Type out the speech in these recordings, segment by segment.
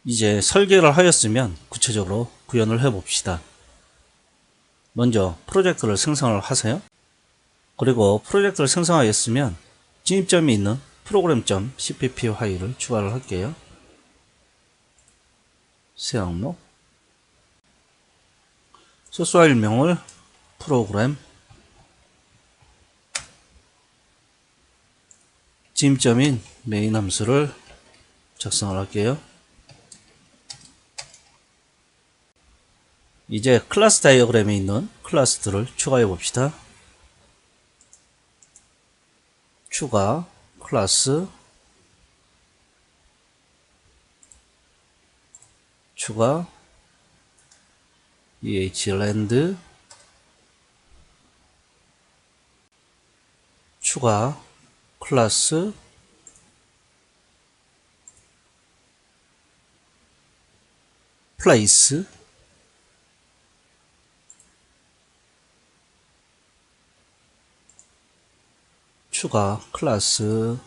이제 설계를 하였으면 구체적으로 구현을 해 봅시다. 먼저 프로젝트를 생성을 하세요. 그리고 프로젝트를 생성하였으면 진입점이 있는 program.cpp 파일을 추가를 할게요. 새 항목, 소스 파일명을 프로그램, 진입점인 메인 함수를 작성을 할게요. 이제 클래스 다이어그램에 있는 클래스들을 추가해 봅시다. 추가 클래스, 추가 ehland, 추가 클래스 place, 추가 클래스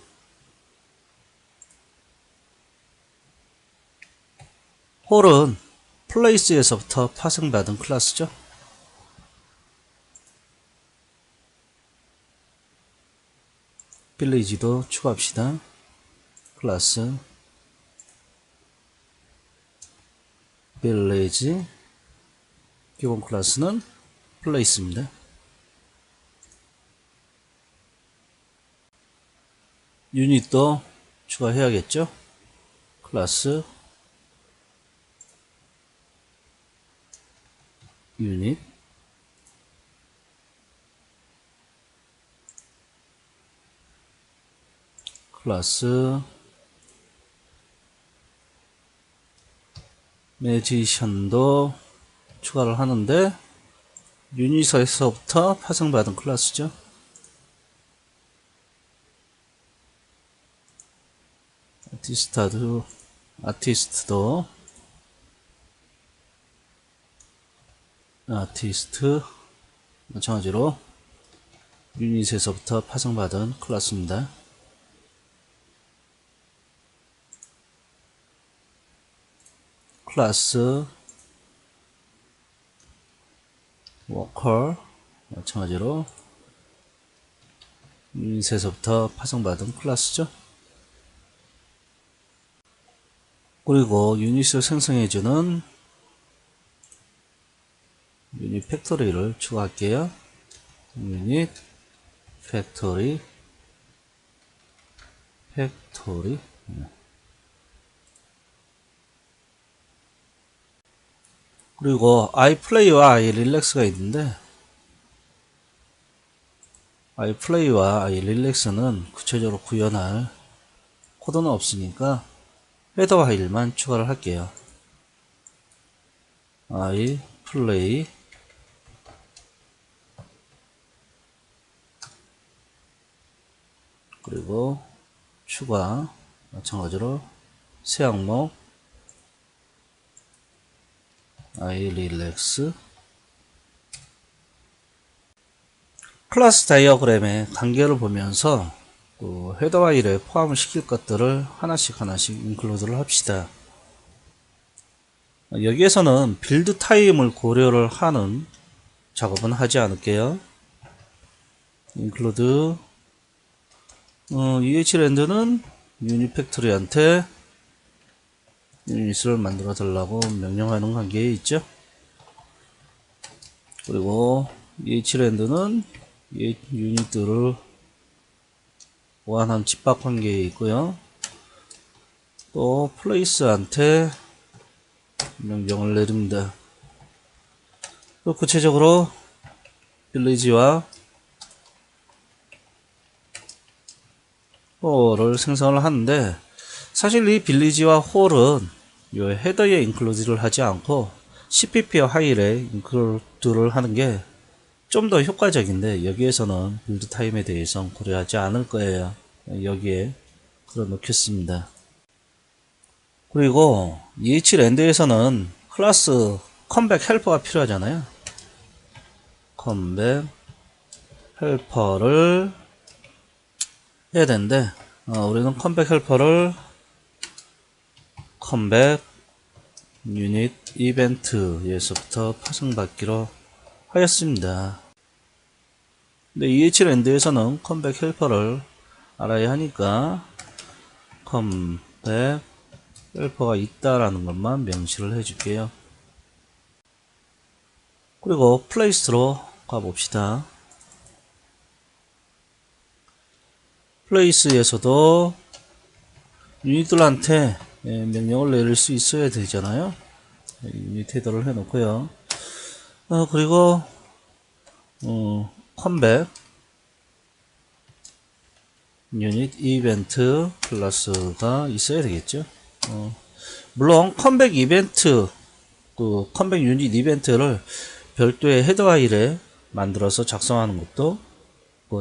홀은 place에서부터 파생받은 클래스죠. village도 추가합시다. 클래스 village, 기본 클래스는 place입니다. 유닛도 추가해야겠죠. 클래스 유닛, 클래스 매지션도 추가를 하는데 유닛에서부터 파생받은 클래스죠. 아티스트도 아티스트 마찬가지로 유닛에서부터 파생받은 클래스입니다. 클래스 워커 마찬가지로 유닛에서부터 파생받은 클래스죠. 그리고 유닛을 생성해주는 유닛 팩토리를 추가할게요. 유닛 팩토리 그리고 iPlay와 iRelax가 있는데 iPlay와 iRelax는 구체적으로 구현할 코드는 없으니까 헤더 파일만 추가를 할게요. iPlay 그리고 추가 마찬가지로 새 항목 iRelax. 클래스 다이어그램의 관계를 보면서 그 헤더 파일에 포함을 시킬 것들을 하나씩 인클루드를 합시다. 여기에서는 빌드 타임을 고려를 하는 작업은 하지 않을게요. include ehland는 유닛 팩토리한테 유닛을 만들어 달라고 명령하는 관계에 있죠. 그리고 ehland는 유닛들을 보완한 집합 관계에 있고요. 또 place한테 명령을 내립니다. 또 구체적으로 village와 홀을 생성을 하는데 사실 이 village와 홀은 이 헤더에 인클루드를 하지 않고 cpp 파일에 인클루드를 하는 게 좀 더 효과적인데 여기에서는 빌드 타임에 대해서 고려하지 않을 거예요. 여기에 걸어 놓겠습니다. 그리고 ehland에서는 클래스 컴백 헬퍼가 필요하잖아요. 컴백 헬퍼를 해야 되는데 우리는 컴백 헬퍼를 컴백 유닛 이벤트에서부터 파생받기로 하였습니다. 근데 EH랜드에서는 컴백 헬퍼를 알아야 하니까 컴백 헬퍼가 있다라는 것만 명시를 해줄게요. 그리고 플레이스로 가봅시다. 플레이스에서도 유닛들한테 명령을 내릴 수 있어야 되잖아요. 유닛 헤더를 해놓고요. 그리고 컴백 유닛 이벤트 클래스가 있어야 되겠죠. 물론 컴백 이벤트 컴백 유닛 이벤트를 별도의 헤더 파일에 만들어서 작성하는 것도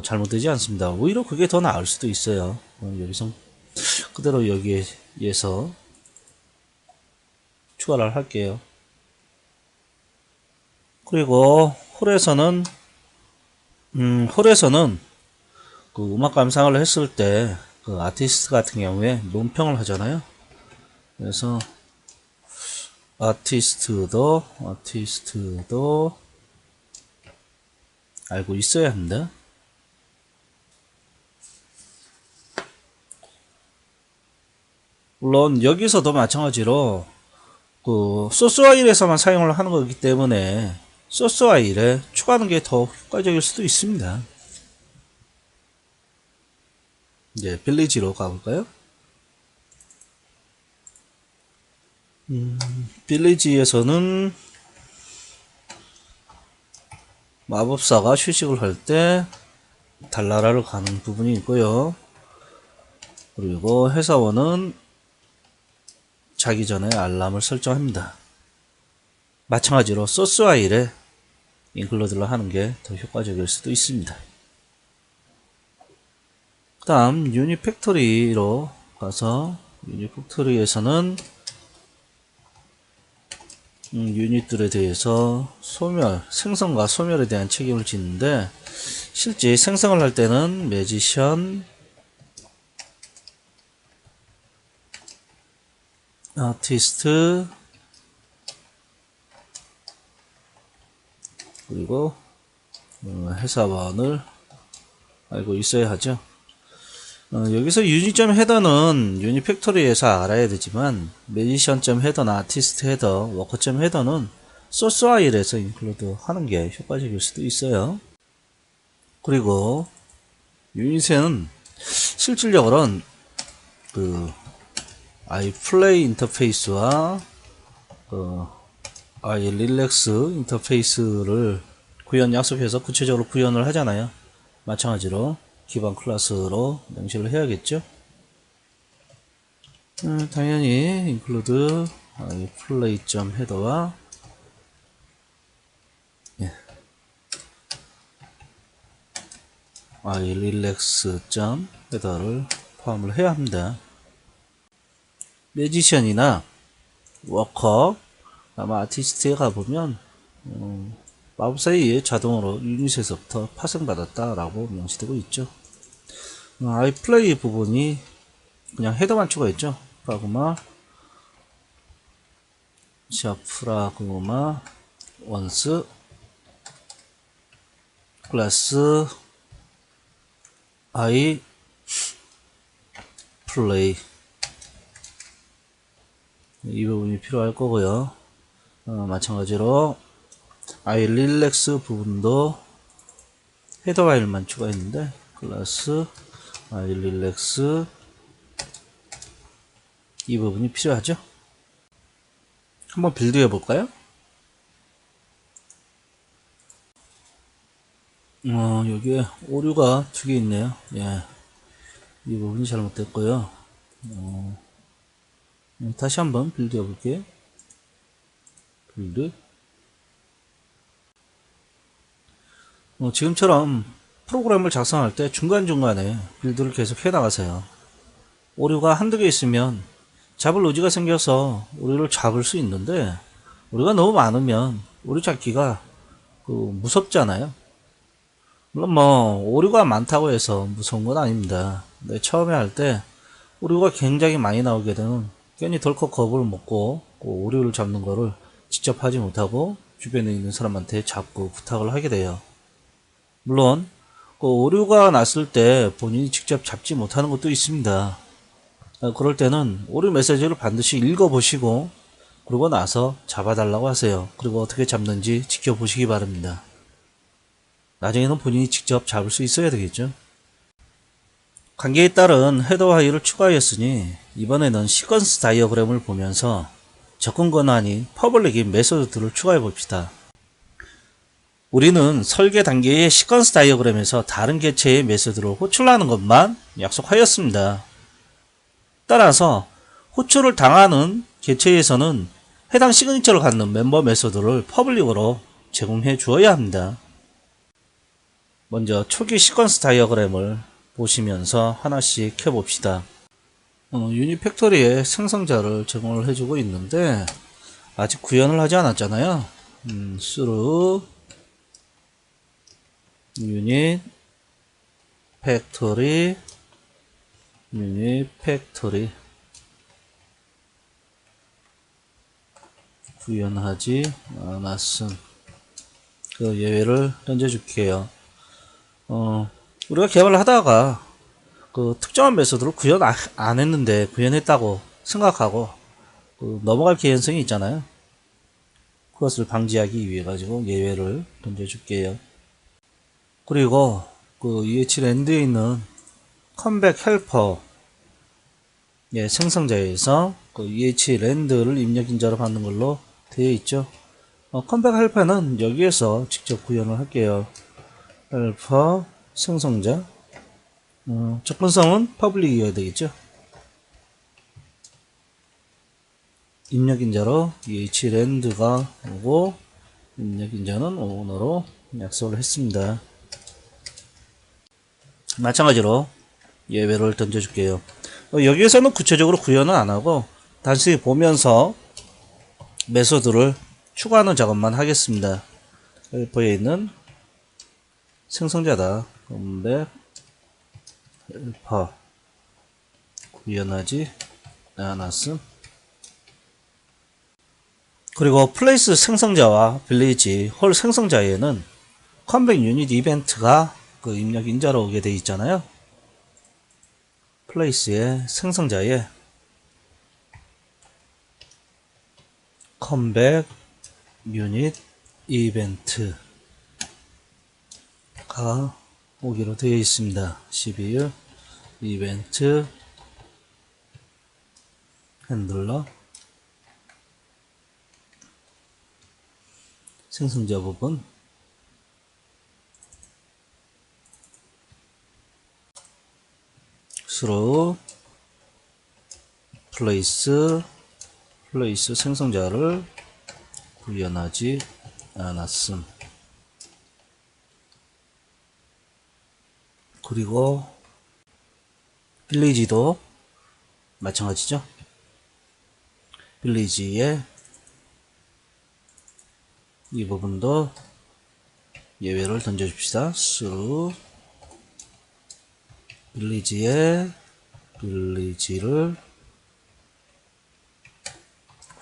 잘못되지 않습니다. 오히려 그게 더 나을 수도 있어요. 여기서 그대로 여기에서 추가를 할게요. 그리고 홀에서는 그 음악 감상을 했을 때 그 아티스트 같은 경우에 논평을 하잖아요. 그래서 아티스트도 알고 있어야 합니다. 물론 여기서도 마찬가지로 그 소스 파일에서만 사용을 하는 거기 때문에 소스 파일에 추가하는 게 더 효과적일 수도 있습니다. 이제 빌리지로 가볼까요? 빌리지에서는 마법사가 휴식을 할 때 달나라를 가는 부분이 있고요. 그리고 회사원은 자기 전에 알람을 설정합니다. 마찬가지로 소스 파일에 인클루드를 하는 게 더 효과적일 수도 있습니다. 그 다음 유닛 팩토리로 가서 유닛 팩토리에서는 유닛들에 대해서 생성과 소멸에 대한 책임을 짓는데, 실제 생성을 할 때는 매지션 아티스트 그리고 회사원을 알고 있어야 하죠. 여기서 유닛점 헤더는 유닛 팩토리에서 알아야 되지만 매지션점 헤더나 아티스트 헤더, 워커점 헤더는 소스 파일에서 인클루드 하는 게 효과적일 수도 있어요. 그리고 유닛에는 실질적으로는 그 iPlay 인터페이스와 iRelax 인터페이스를 약속해서 구체적으로 구현을 하잖아요. 마찬가지로 기반 클래스로 명시를 해야겠죠. 당연히 include iPlay 헤더와 iRelax 헤더를 포함을 해야 합니다. 매지션이나 워커, 아마 아티스트에 가보면 마법사에 의해 자동으로 유닛에서부터 파생받았다라고 명시되고 있죠. iPlay 부분이 그냥 헤더만 추가했죠. 프라그마 샤프라그마 원스 클래스 iPlay 이 부분이 필요할 거고요. 마찬가지로 iRelax 부분도 헤더 파일만 추가했는데 클래스 iRelax 이 부분이 필요하죠. 한번 빌드 해볼까요? 여기에 오류가 2개 있네요. 예, 이 부분이 잘못됐고요. 다시 한번 빌드 해볼게요. 빌드. 지금처럼 프로그램을 작성할 때 중간중간에 빌드를 계속 해 나가세요. 오류가 한두 개 있으면 잡을 의지가 생겨서 오류를 잡을 수 있는데, 오류가 너무 많으면 오류 잡기가 무섭잖아요. 물론 오류가 많다고 해서 무서운 건 아닙니다. 근데 처음에 할 때 오류가 굉장히 많이 나오게 되면 괜히 덜컥 겁을 먹고 그 오류를 잡는 거를 직접 하지 못하고 주변에 있는 사람한테 자꾸 부탁을 하게 돼요. 물론 그 오류가 났을 때 본인이 직접 잡지 못하는 것도 있습니다. 그럴 때는 오류 메시지를 반드시 읽어보시고 그러고 나서 잡아달라고 하세요. 그리고 어떻게 잡는지 지켜보시기 바랍니다. 나중에는 본인이 직접 잡을 수 있어야 되겠죠. 관계에 따른 헤더 하이를 추가하였으니 이번에는 시퀀스 다이어그램을 보면서 접근 권한인 퍼블릭인 메소드들을 추가해 봅시다. 우리는 설계 단계의 시퀀스 다이어그램에서 다른 개체의 메소드를 호출하는 것만 약속하였습니다. 따라서 호출을 당하는 개체에서는 해당 시그니처를 갖는 멤버 메소드를 퍼블릭으로 제공해 주어야 합니다. 먼저 초기 시퀀스 다이어그램을 보시면서 하나씩 켜봅시다. 유닛 팩토리에 생성자를 제공을 해주고 있는데 아직 구현을 하지 않았잖아요. through 유닛 팩토리 구현하지 않았음. 그 예외를 던져줄게요. 우리가 개발을 하다가 그 특정한 메소드를 구현 안 했는데 구현했다고 생각하고 넘어갈 개연성이 있잖아요. 그것을 방지하기 위해 가지고 예외를 던져줄게요. 그리고 그 EH랜드에 있는 컴백 헬퍼 생성자에서 그 EH랜드를 입력인자로 받는 걸로 되어 있죠. 컴백 헬퍼는 여기에서 직접 구현을 할게요. 헬퍼 생성자 접근성은 퍼블릭이어야 되겠죠. 입력인자로 EH랜드가 오고 입력인자는 오너로 약속을 했습니다. 마찬가지로 예외를 던져줄게요. 여기에서는 구체적으로 구현은 안하고 단순히 보면서 메소드를 추가하는 작업만 하겠습니다. 헬퍼에 있는 생성자다. 컴백 헬퍼 구현하지 않았음. 그리고 플레이스 생성자와 빌리지 홀 생성자에는 컴백 유닛 이벤트가 그 입력 인자로 오게 되어 있잖아요. 플레이스의 생성자에 컴백 유닛 이벤트가 오기로 되어 있습니다. 12일 이벤트 핸들러 생성자 부분 through 플레이스 생성자를 구현하지 않았음. 그리고 빌리지도 마찬가지죠. 빌리지의 이 부분도 예외를 던져줍시다. through 빌리지를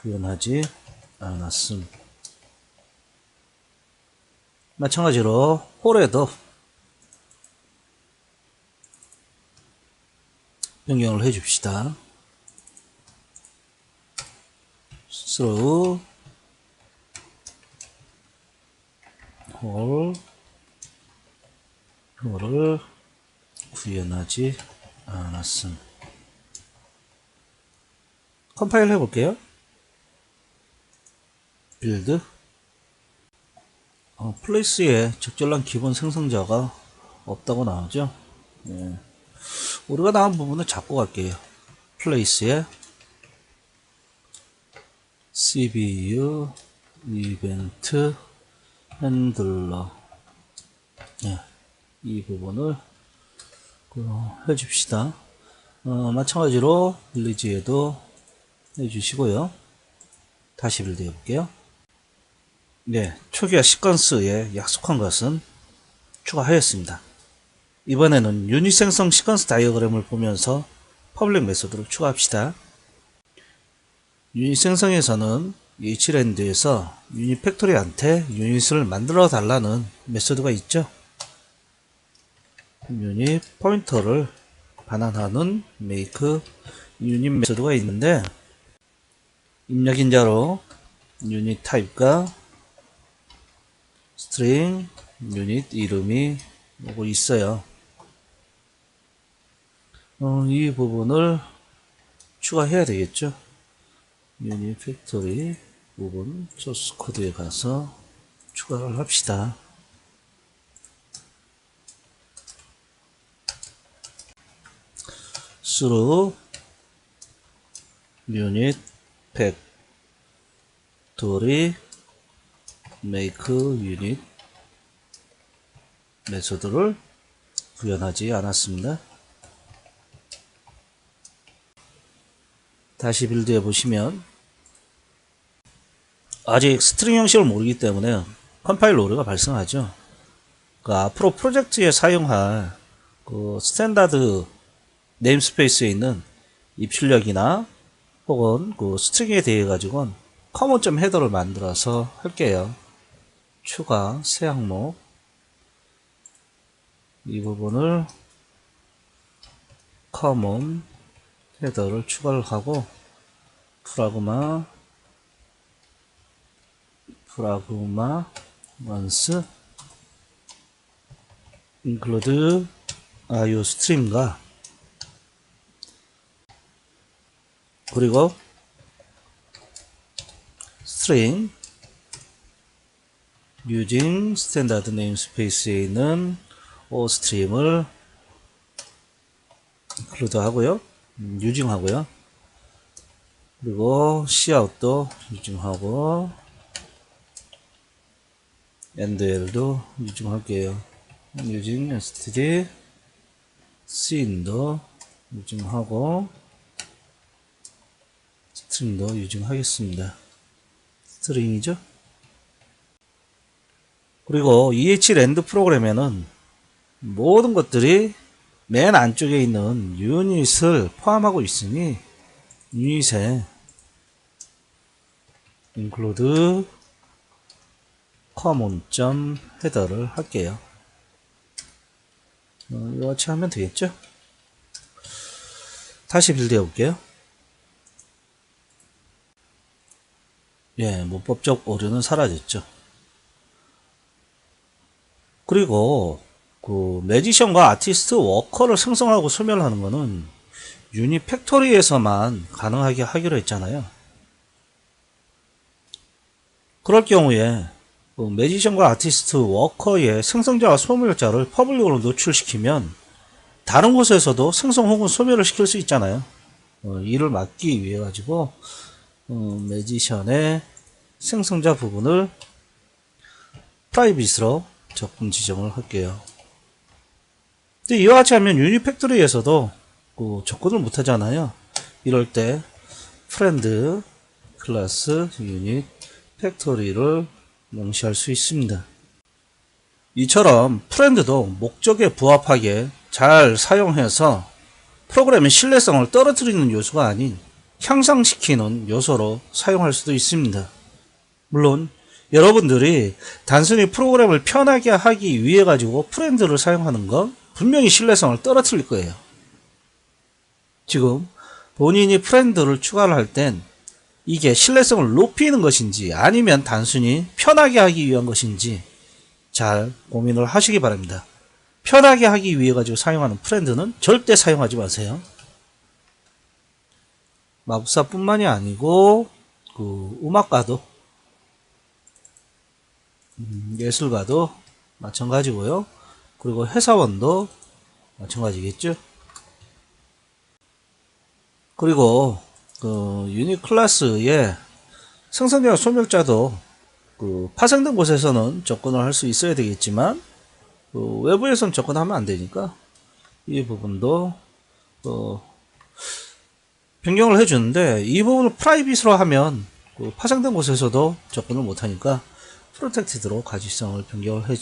구현하지 않았음. 마찬가지로 홀에도 변경을 해줍시다. through 홀을 구현하지 않았음. 컴파일 해볼게요. 빌드 플레이스에 적절한 기본 생성자가 없다고 나오죠. 우리가 나온 부분을 잡고 갈게요. 플레이스에 CPU 이벤트 핸들러 이 부분을 해줍시다. 마찬가지로 빌리지에도 해주시고요. 다시 빌드 해볼게요. 초기화 시퀀스에 약속한 것은 추가하였습니다. 이번에는 유닛 생성 시퀀스 다이어그램을 보면서 퍼블릭 메소드를 추가합시다. 유닛 생성에서는 hland에서 유닛 팩토리한테 유닛을 만들어 달라는 메소드가 있죠. 유닛 포인터를 반환하는 make 유닛 메소드가 있는데, 입력인자로 유닛 타입과 스트링 유닛 이름이 오고 있어요. 이 부분을 추가해야 되겠죠. 유닛 팩토리 부분 소스 코드에 가서 추가를 합시다. through 유닛 팩토리 make 유닛 메소드를 구현하지 않았습니다. 다시 빌드해 보시면 아직 스트링 형식을 모르기 때문에 컴파일 오류가 발생하죠. 앞으로 프로젝트에 사용할 스탠다드 네임스페이스에 있는 입출력이나 혹은 스트링에 대해 가지고는 커먼 헤더를 만들어서 할게요. 추가 새 항목, 이 부분을 커먼 헤더를 추가를 하고 프라그마 once include iostream과 그리고 string using standard namespace에 있는 ostream을 include 하고요, using 하고요, 그리고 cout도 using 하고 endl도 using 할게요. using std cin도 using 하고 스트링도 using 하겠습니다. 스트링이죠. 그리고 EHLand 프로그램에는 모든 것들이 맨 안쪽에 있는 유닛을 포함하고 있으니 유닛에 include common header를 할게요. 이와 같이 하면 되겠죠. 다시 빌드해 볼게요. 예, 문법적 오류는 사라졌죠. 그리고 매지션과 아티스트 워커를 생성하고 소멸하는 거는 유닛 팩토리에서만 가능하게 하기로 했잖아요. 그럴 경우에 매지션과 아티스트 워커의 생성자와 소멸자를 퍼블릭으로 노출시키면 다른 곳에서도 생성 혹은 소멸을 시킬 수 있잖아요. 이를 막기 위해 가지고 매지션의 생성자 부분을 프라이빗으로 적분 지정을 할게요. 근데 이와 같이 하면 유닛 팩토리에서도 접근을 못 하잖아요. 이럴 때 friend 클래스 유닛 팩토리를 명시할 수 있습니다. 이처럼 friend도 목적에 부합하게 잘 사용해서 프로그램의 신뢰성을 떨어뜨리는 요소가 아닌 향상시키는 요소로 사용할 수도 있습니다. 물론 여러분들이 단순히 프로그램을 편하게 하기 위해 가지고 friend를 사용하는 건 분명히 신뢰성을 떨어뜨릴 거예요. 지금 본인이 friend를 추가를 할 땐 이게 신뢰성을 높이는 것인지 아니면 단순히 편하게 하기 위한 것인지 잘 고민을 하시기 바랍니다. 편하게 하기 위해 가지고 사용하는 friend는 절대 사용하지 마세요. 마법사뿐만이 아니고 음악가도 예술가도 마찬가지고요. 그리고 회사원도 마찬가지겠죠. 그리고 유닛 클래스의 생성자와 소멸자도 파생된 곳에서는 접근을 할 수 있어야 되겠지만 외부에서는 접근하면 안 되니까 이 부분도 변경을 해주는데, 이 부분을 프라이빗으로 하면 파생된 곳에서도 접근을 못하니까 프로텍티드로 가지성을 변경을 해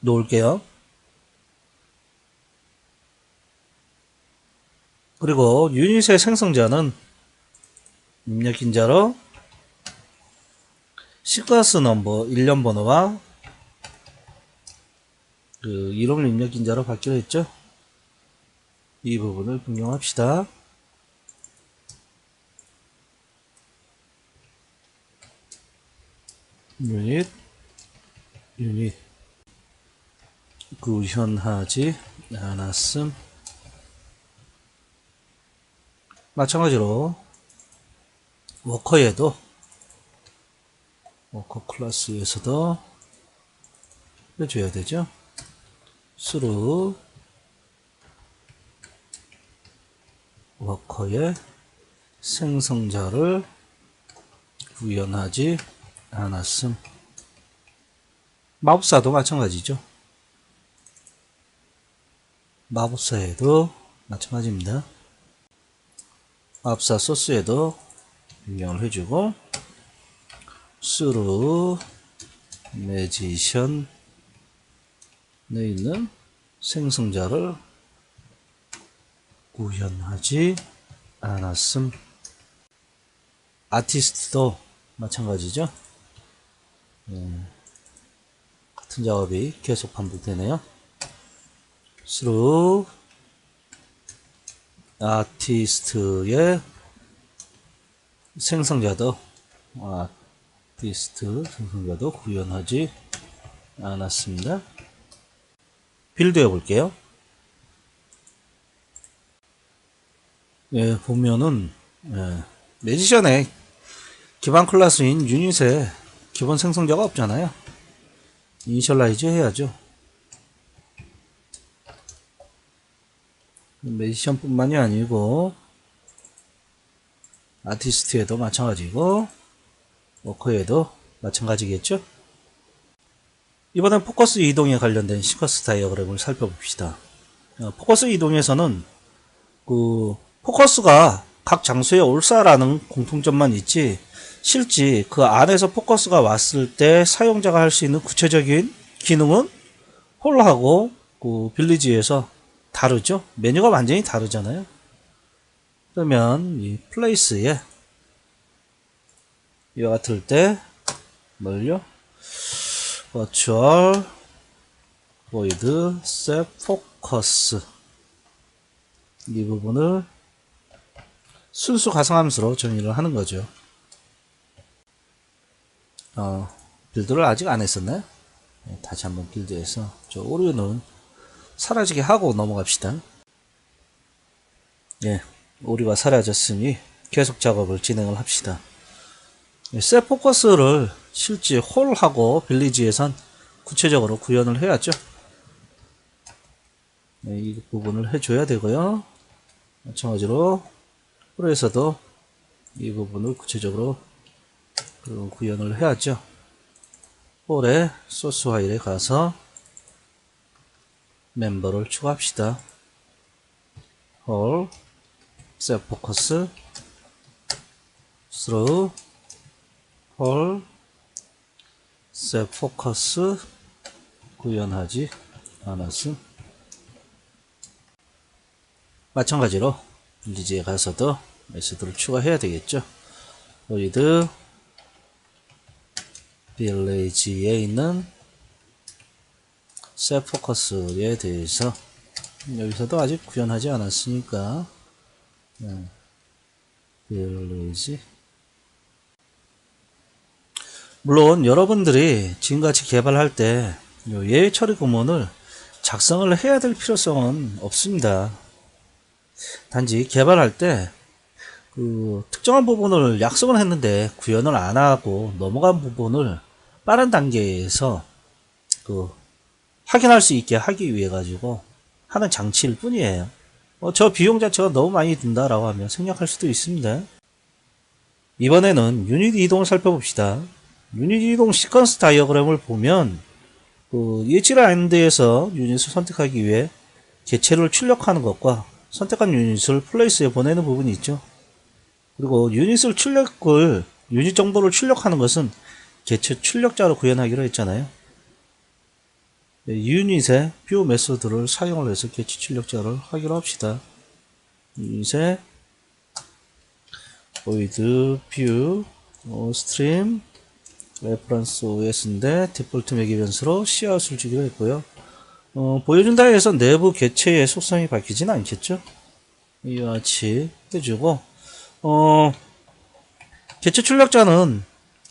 놓을게요. 그리고 유닛의 생성자는 입력 인자로 시퀀스 넘버 1년 번호와 그 이름을 입력 인자로 받기로 했죠. 이 부분을 변경합시다. 유닛 구현하지 않았음. 마찬가지로 워커에도 워커 클래스에서도 해줘야 되죠. through 워커의 생성자를 구현하지 않았음. 마법사도 마찬가지죠. 마법사에도 마찬가지입니다. 마법사 소스에도 변경을 해주고 through magician에 있는 생성자를 구현하지 않았음. 아티스트도 마찬가지죠. 같은 작업이 계속 반복되네요. through 아티스트의 생성자도 구현하지 않았습니다. 빌드 해볼게요. 예, 보면은 매지션의 기반 클래스인 유닛에 기본 생성자가 없잖아요. 이니셜라이즈 해야죠. 매지션 뿐만이 아니고 아티스트에도 마찬가지고 워커에도 마찬가지겠죠. 이번엔 포커스 이동에 관련된 시퀀스 다이어그램을 살펴봅시다. 포커스 이동에서는 그 포커스가 각 장소에 올사라는 공통점만 있지 실제 그 안에서 포커스가 왔을 때 사용자가 할 수 있는 구체적인 기능은 홀하고 그 빌리지에서 다르죠. 메뉴가 완전히 다르잖아요. 그러면 이 플레이스에 이와 같을 때 뭘요? virtual void set focus 이 부분을 순수 가상함수로 정의를 하는 거죠. 빌드를 아직 안 했었나요? 다시 한번 빌드해서 저 오류는 사라지게 하고 넘어갑시다. 예, 오류가 사라졌으니 계속 작업을 진행을 합시다. 셋 포커스를 실제 홀하고 빌리지에선 구체적으로 구현을 해야죠. 네, 이 부분을 해줘야 되고요. 마찬가지로 홀에서도 이 부분을 구체적으로 구현을 해야죠. 홀의 소스 파일에 가서 멤버를 추가합시다. 홀 set focus through 홀 set focus 구현하지 않았음. 마찬가지로 빌리지에 가서도 메소드를 추가해야 되겠죠. void 빌리지에 있는 set focus에 대해서 여기서도 아직 구현하지 않았으니까 빌리지. 물론 여러분들이 지금같이 개발할 때 예외 처리 구문을 작성을 해야 될 필요성은 없습니다. 단지 개발할 때 그 특정한 부분을 약속을 했는데 구현을 안 하고 넘어간 부분을 빠른 단계에서 그 확인할 수 있게 하기 위해 가지고 하는 장치일 뿐이에요. 저 비용 자체가 너무 많이 든다라고 하면 생략할 수도 있습니다. 이번에는 유닛 이동을 살펴봅시다. 유닛 이동 시퀀스 다이어그램을 보면 그 예치를 하는 데에서 유닛을 선택하기 위해 개체를 출력하는 것과 선택한 유닛을 플레이스에 보내는 부분이 있죠. 그리고 유닛 정보를 출력하는 것은 개체 출력자로 구현하기로 했잖아요. 유닛의 뷰 메소드를 사용을 해서 개체 출력자를 하기로 합시다. 유닛의 void view stream reference OS인데 디폴트 매개 변수로 cout을 주기로 했고요. 보여준다 해서 내부 개체의 속성이 바뀌지는 않겠죠. 이와 같이 해주고 개체 출력자는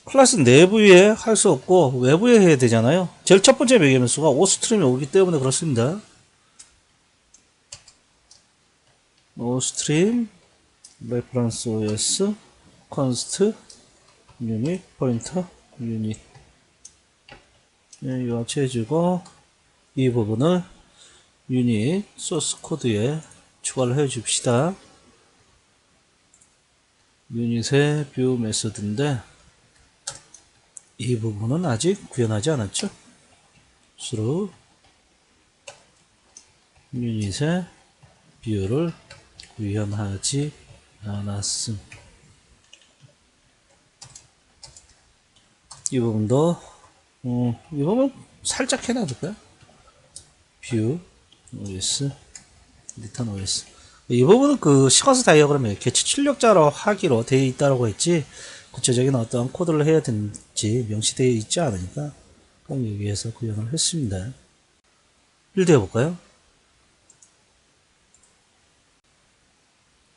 클래스 내부에 할 수 없고 외부에 해야 되잖아요. 제일 첫 번째 매개 변수가 오스트림이 오기 때문에 그렇습니다. 오스트림 레퍼런스 OS const 유닛 포인터 유닛 이와 같이 해주고 이 부분을 유닛 소스 코드에 추가를 해 줍시다. 유닛의 뷰 메소드인데 이 부분은 아직 구현하지 않았죠. 수로 유닛의 뷰를 구현하지 않았음. 이 부분도 이 부분 살짝 해놔둘까요? 뷰 OS 리턴 OS 이 부분은 그 시퀀스 다이어그램에 개체 출력자로 하기로 되어 있다고 했지 구체적인 어떤 코드를 해야 되는지 명시되어 있지 않으니까 꼭 여기에서 구현을 했습니다. 빌드 해볼까요?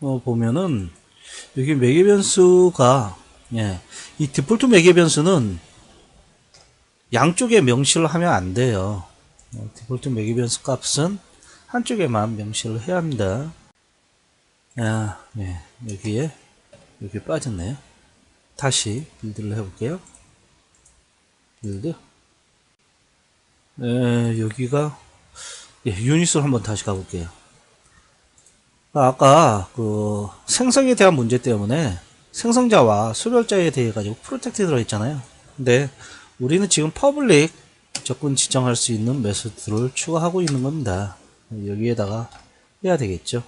보면은 여기 매개 변수가 이 디폴트 매개 변수는 양쪽에 명시를 하면 안 돼요. 디폴트 매개 변수 값은 한쪽에만 명시를 해야 합니다. 여기에 여기 빠졌네요. 다시 빌드를 해볼게요. 빌드. 여기가 유닛으로 한번 다시 가볼게요. 아까 그 생성에 대한 문제 때문에 생성자와 수별자에 대해 가지고 프로텍트 들어있잖아요. 근데 우리는 지금 퍼블릭 접근 지정할 수 있는 메소드를 추가하고 있는 겁니다. 여기에다가 해야 되겠죠.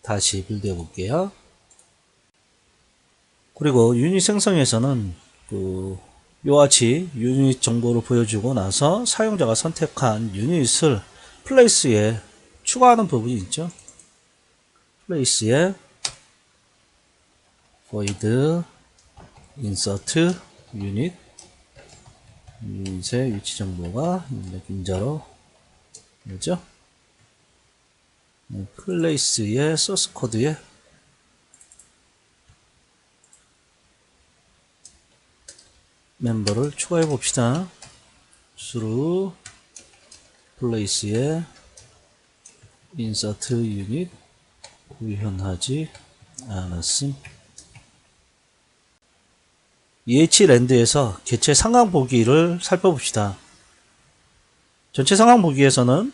다시 빌드 해볼게요. 그리고 유닛 생성에서는 요와 같이 유닛 정보를 보여주고 나서 사용자가 선택한 유닛을 플레이스에 추가하는 부분이 있죠. 플레이스에 void insert unit 유닛의 위치 정보가 인자로 뭐죠? 플레이스의 소스 코드에 멤버를 추가해 봅시다. through place에 insert unit 구현하지 않았음. EH랜드에서 개체 상황 보기를 살펴봅시다. 전체 상황 보기에서는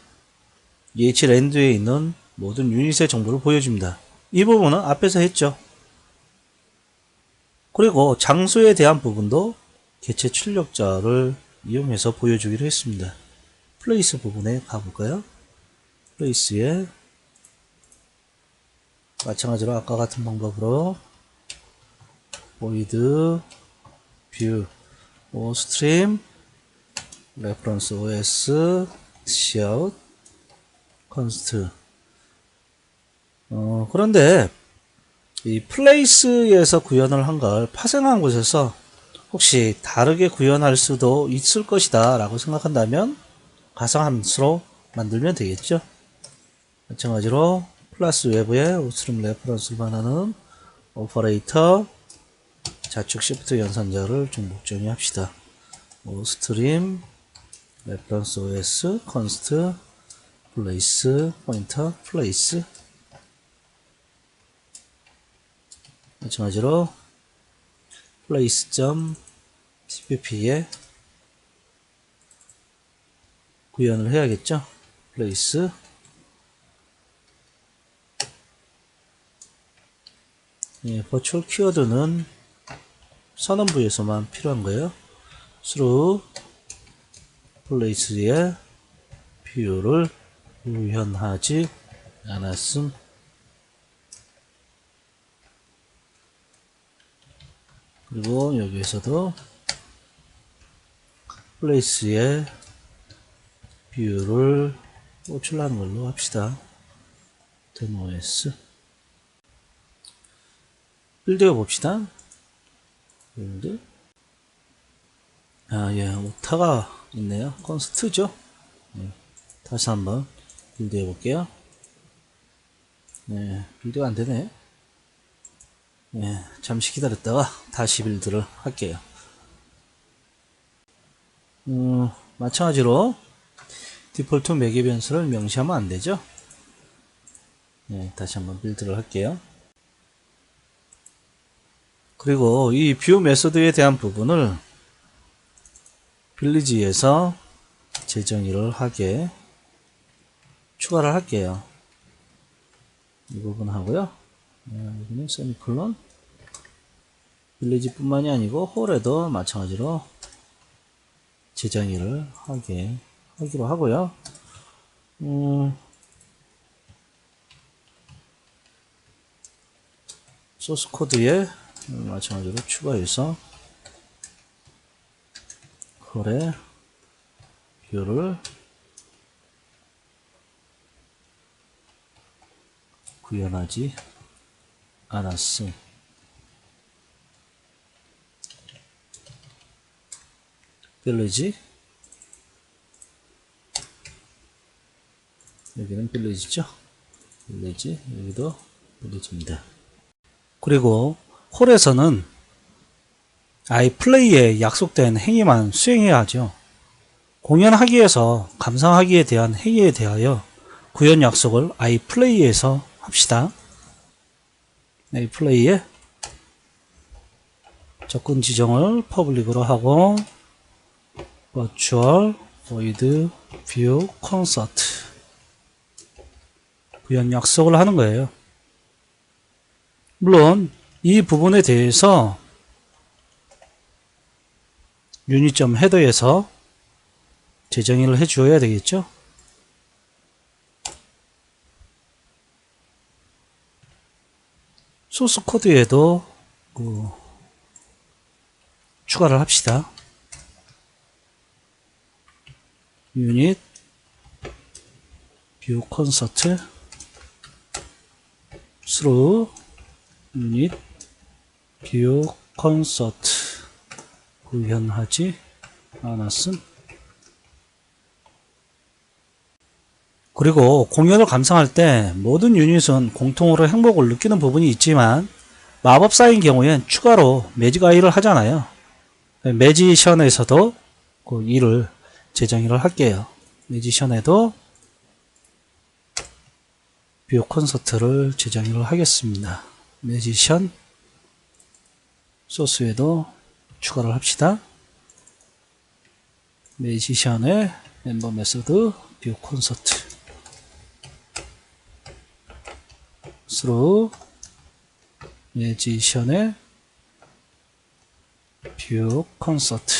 EH랜드에 있는 모든 유닛의 정보를 보여줍니다. 이 부분은 앞에서 했죠. 그리고 장소에 대한 부분도 개체 출력자를 이용해서 보여주기로 했습니다. 플레이스 부분에 가볼까요? 플레이스에 마찬가지로 아까 같은 방법으로 void view stream reference OS cout const 그런데 이 플레이스에서 구현을 한 걸 파생한 곳에서 혹시 다르게 구현할 수도 있을 것이다 라고 생각한다면 가상함수로 만들면 되겠죠. 마찬가지로 플러스 외부에 오스트림 레퍼런스를 반하는 오퍼레이터 좌측 시프트 연산자를 중복 정의합시다. 오스트림 레퍼런스 OS const place 포인터 place 마찬가지로 place.cpp에 구현을 해야겠죠. place 버추얼 키워드는 선언부에서만 필요한 거예요. through place의 비율을 구현하지 않았음. 그리고 여기에서도 place의 비율을 호출하는 걸로 합시다. demos 빌드해 봅시다. 빌드. 예, 오타가 있네요. 컨스트죠. 다시 한번 빌드해 볼게요. 네, 빌드가 안 되네. 네, 잠시 기다렸다가 다시 빌드를 할게요. 마찬가지로 디폴트 매개 변수를 명시하면 안 되죠. 네, 다시 한번 빌드를 할게요. 그리고 이 뷰 메소드에 대한 부분을 빌리지에서 재정의를 하게 추가를 할게요. 이 부분 하고요. 여기는 세미콜론. 빌리지 뿐만이 아니고 홀에도 마찬가지로 재정의를 하기로 하고요. 소스 코드에 마찬가지로 추가해서 홀에 뷰를 구현하지 않았음. 빌리지. 여기는 빌리지죠. 빌리지. 여기도 빌리지입니다. 그리고 홀에서는 플레이에 약속된 행위만 수행해야 하죠. 공연하기 위해서 감상하기에 대한 행위에 대하여 구현 약속을 플레이에서 합시다. 플레이에 접근 지정을 퍼블릭으로 하고 virtual void view concert 구현 약속을 하는 거예요. 물론 이 부분에 대해서 유닛점 헤더에서 재정의를 해 주어야 되겠죠. 소스 코드에도 추가를 합시다. 유닛 뷰 콘서트 through 유닛 뷰 콘서트 구현하지 않았음. 그리고 공연을 감상할 때 모든 유닛은 공통으로 행복을 느끼는 부분이 있지만 마법사인 경우엔 추가로 매직아이를 하잖아요. 매지션에서도 그 이를 재정의를 할게요. 매지션에도 뷰 콘서트를 재정의를 하겠습니다. 매지션 소스에도 추가를 합시다. 매지션의 멤버 메소드 뷰 콘서트 through 매지션의 뷰 콘서트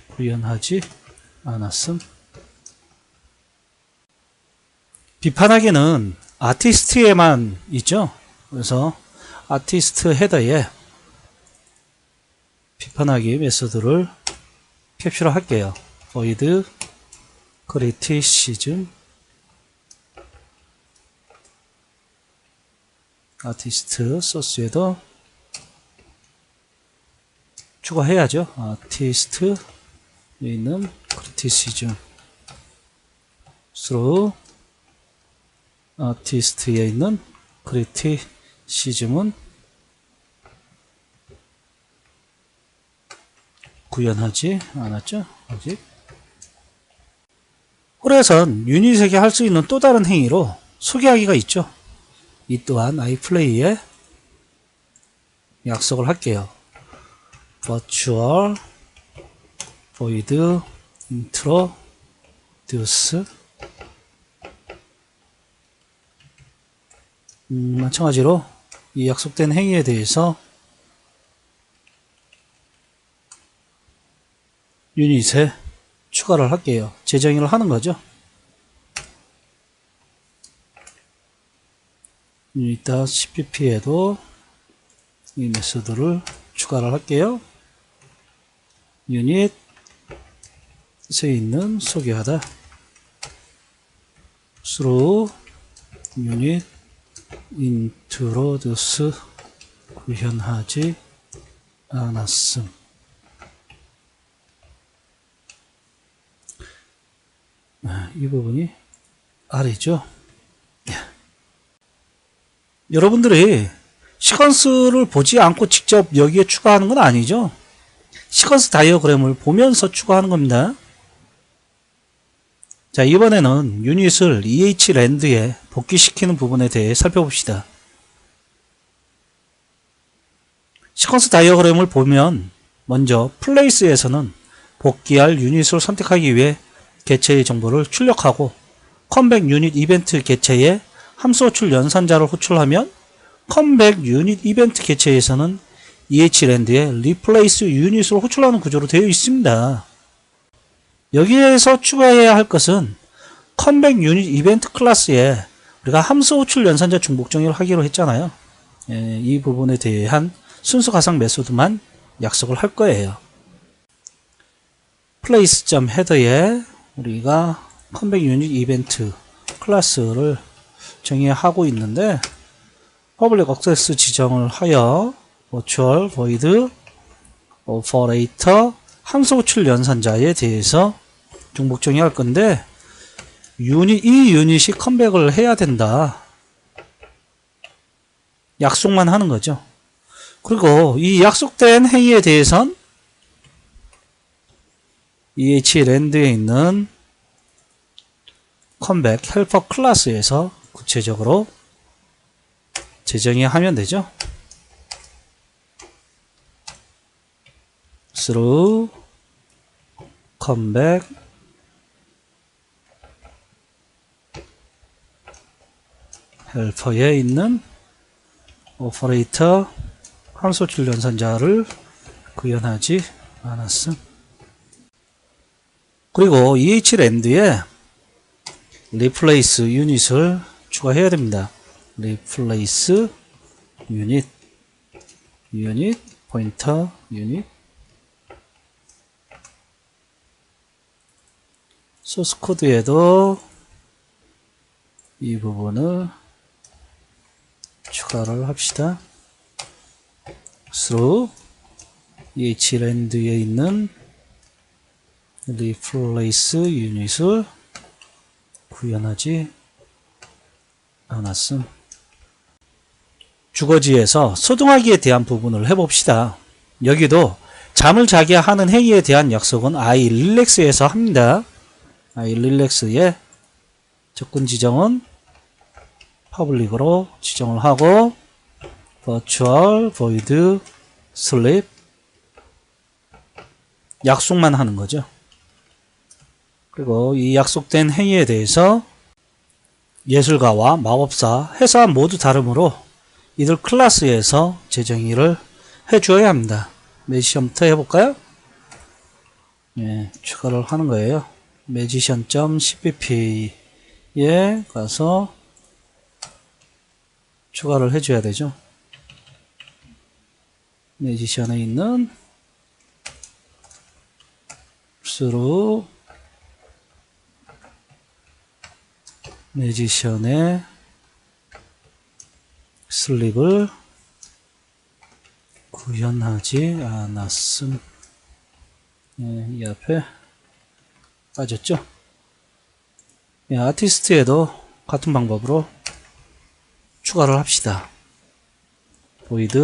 구현하지 않았음. 비판하기는 아티스트에만 있죠. 그래서 아티스트 헤더에 비판하기 메소드를 캡슐 할게요. void criticism 아티스트 소스에도 추가해야죠. 아티스트에 있는 criticism through 아티스트에 있는 criticism은 구현하지 않았죠. 아직. 홀에선 유닛에게 할 수 있는 또 다른 행위로 소개하기가 있죠. 이 또한 플레이에 약속을 할게요. virtual void introduce 마찬가지로 이 약속된 행위에 대해서 유닛에 추가를 할게요. 재정의를 하는 거죠. 유닛.cpp에도 이 메소드를 추가를 할게요. 유닛에 있는 소개하다 through 유닛 introduce 구현하지 않았음. 이 부분이 R이죠. 여러분들이 시퀀스를 보지 않고 직접 여기에 추가하는 건 아니죠. 시퀀스 다이어그램을 보면서 추가하는 겁니다. 자, 이번에는 유닛을 EH랜드에 복귀시키는 부분에 대해 살펴봅시다. 시퀀스 다이어그램을 보면 먼저 플레이스에서는 복귀할 유닛을 선택하기 위해 개체의 정보를 출력하고 컴백 유닛 이벤트 개체에 함수 호출 연산자를 호출하면 컴백 유닛 이벤트 개체에서는 EH랜드에 replace 유닛을 호출하는 구조로 되어 있습니다. 여기에서 추가해야 할 것은 컴백 유닛 이벤트 클래스에 우리가 함수 호출 연산자 중복 정의를 하기로 했잖아요. 이 부분에 대한 순수 가상 메소드만 약속을 할 거예요. place.header에 우리가 컴백 유닛 이벤트 클래스를 정의하고 있는데 public access 지정을 하여 virtual void operator 함수 호출 연산자에 대해서 중복 정의할 건데 이 유닛이 컴백을 해야 된다. 약속만 하는 거죠. 그리고 이 약속된 행위에 대해선 EH랜드에 있는 컴백 헬퍼 클래스에서 구체적으로 재정의하면 되죠. through 컴백 헬퍼에 있는 오퍼레이터 함수 호출 연산자를 구현하지 않았음. 그리고 EH랜드에 replace 유닛을 추가해야 됩니다. replace 유닛 포인터 유닛 소스 코드에도 이 부분을 추가를 합시다. through EH랜드에 있는 replace 유닛을 구현하지 않았음. 주거지에서 소등하기에 대한 부분을 해봅시다. 여기도 잠을 자게 하는 행위에 대한 약속은 iRelax에서 합니다. iRelax의 접근 지정은 public으로 지정을 하고 virtual void sleep 약속만 하는 거죠. 그리고 이 약속된 행위에 대해서 예술가와 마법사, 회사 모두 다르므로 이들 클래스에서 재정의를 해주어야 합니다. 매지션부터 해볼까요? 추가를 하는 거예요. magician.cpp에 가서 추가를 해줘야 되죠. 매지션에 있는 through 매지션의 슬립을 구현하지 않았음. 이 앞에 빠졌죠. 아티스트에도 같은 방법으로 추가를 합시다. void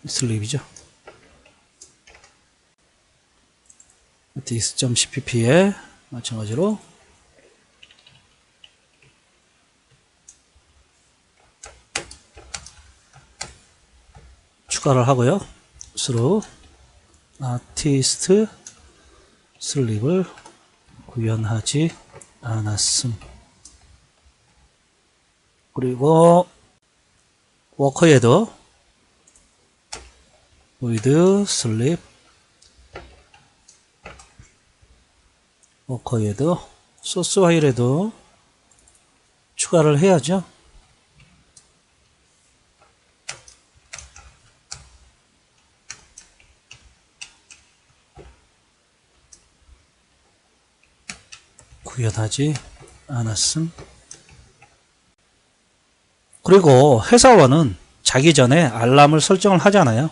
sleep이죠. artist.cpp에 마찬가지로 추가를 하고요. through artist 슬립을 구현하지 않았음. 그리고 워커에도 void sleep 워커에도 소스 파일에도 추가를 해야죠. 구현하지 않았음. 그리고 회사원은 자기 전에 알람을 설정을 하잖아요.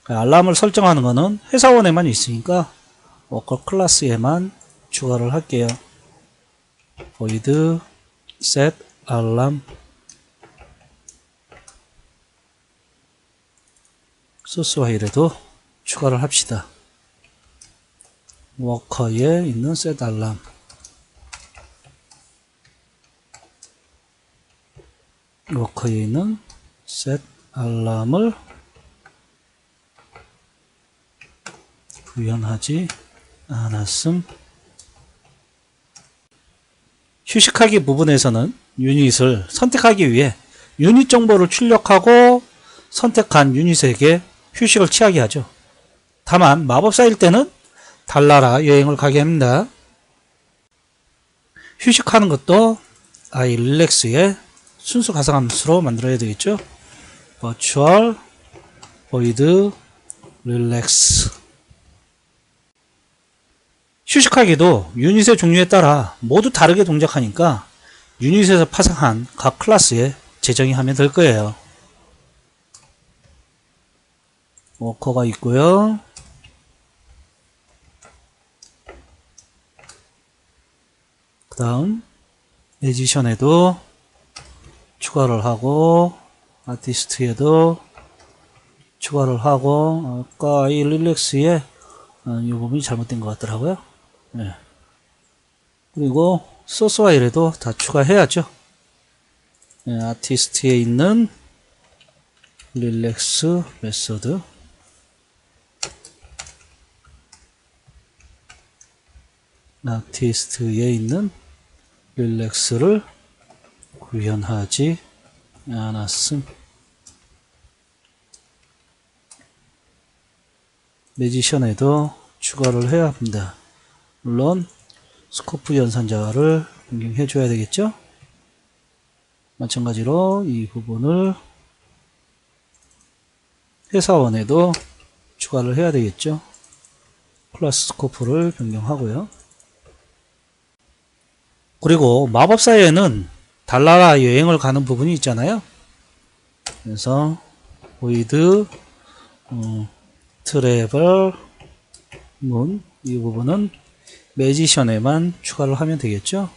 알람을 설정하는 거는 회사원에만 있으니까 워커 클래스에만 추가를 할게요. void set alarm 소스 파일에도 추가를 합시다. 워커에 있는 set alarm 워커에 있는 set alarm을 구현하지 않았음. 휴식하기 부분에서는 유닛을 선택하기 위해 유닛 정보를 출력하고 선택한 유닛에게 휴식을 취하게 하죠. 다만 마법사일 때는 달나라 여행을 가게 합니다. 휴식하는 것도 iRelax의 순수 가상함수로 만들어야 되겠죠. virtual void relax. 휴식하기도 유닛의 종류에 따라 모두 다르게 동작하니까 유닛에서 파생한 각 클래스에 재정의 하면 될 거예요. 워커가 있고요. 그 다음 매지션에도 추가를 하고 아티스트에도 추가를 하고 아까 이 릴렉스에 이 부분이 잘못된 것 같더라고요. 네. 그리고 소스 파일에도 다 추가해야죠. 네, 아티스트에 있는 릴렉스 메소드 아티스트에 있는 릴렉스를 구현하지 않았음. 매지션에도 추가를 해야 합니다. 물론 스코프 연산자를 변경해 줘야 되겠죠. 마찬가지로 이 부분을 회사원에도 추가를 해야 되겠죠. 클래스 스코프를 변경하고요. 그리고 마법사에는 달나라 여행을 가는 부분이 있잖아요. 그래서 void travel moon 이 부분은 매지션에만 추가를 하면 되겠죠.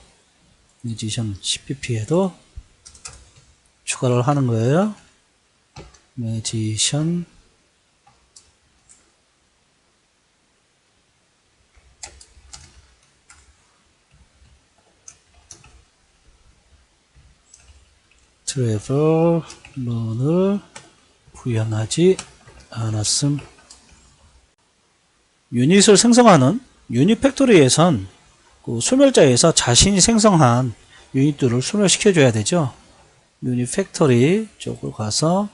매지션 cpp에도 추가를 하는 거예요. 매지션 트래블 런을 구현하지 않았음. 유닛을 생성하는 유닛 팩토리에선 그 소멸자에서 자신이 생성한 유닛들을 소멸시켜 줘야 되죠. 유닛 팩토리 쪽으로 가서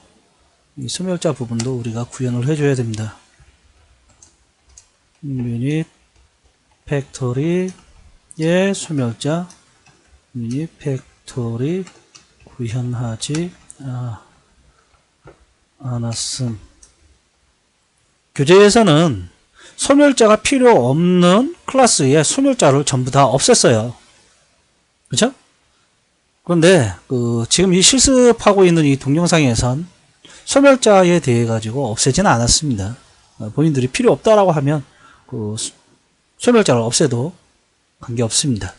이 소멸자 부분도 우리가 구현을 해줘야 됩니다. 유닛 팩토리의 소멸자 유닛 팩토리 구현하지 않았음. 교재에서는 소멸자가 필요 없는 클래스의 소멸자를 전부 다 없앴어요. 그렇죠? 그런데 지금 이 실습하고 있는 이 동영상에선 소멸자에 대해 가지고 없애지는 않았습니다. 본인들이 필요 없다라고 하면 소멸자를 없애도 관계없습니다.